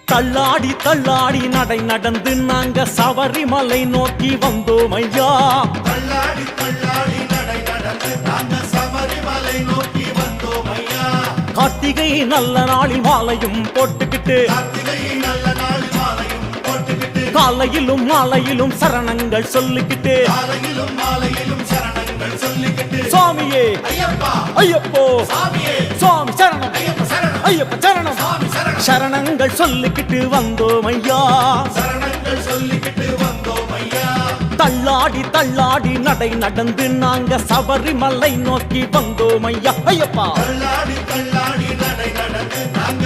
தள்ளாடி தள்ளாடி நடை நடந்து நாங்க சபரிமலை நோக்கி வந்தோம் ஐயா. தள்ளாடி தள்ளாடி நடை நடந்து நாங்க சபரிமலை நோக்கி வந்தோம் ஐயா. கார்த்திகை நல்ல நாளில் மாலையும் போட்டுக்கிட்டு, கார்த்திகை நல்ல நாளில் மாலையும் போட்டுக்கிட்டு, காலையிலும் மாலையிலும் சரணங்கள் சொல்லிக்கிட்டு, காலையிலும் மாலையிலும் சரணங்கள் சொல்லிக்கிட்டு, சுவாமியே ஐயப்பா ஐயப்போ சாமியே சுவாமி சரணம் ஐயப்ப சரணம் ஐயப்ப சரணம் சாமி சரணம் சரணங்கள் சொல்லிக்கிட்டு வந்தோம் ஐயா. சரணங்கள் சொல்லிக்கிட்டு வந்தோம் ஐயா. தள்ளாடி தள்ளாடி நடை நடந்து நாங்க சபரிமலை நோக்கி வந்தோம் ஐயா. ஐயப்பா தள்ளாடி தள்ளாடி நடை நடந்து நாங்க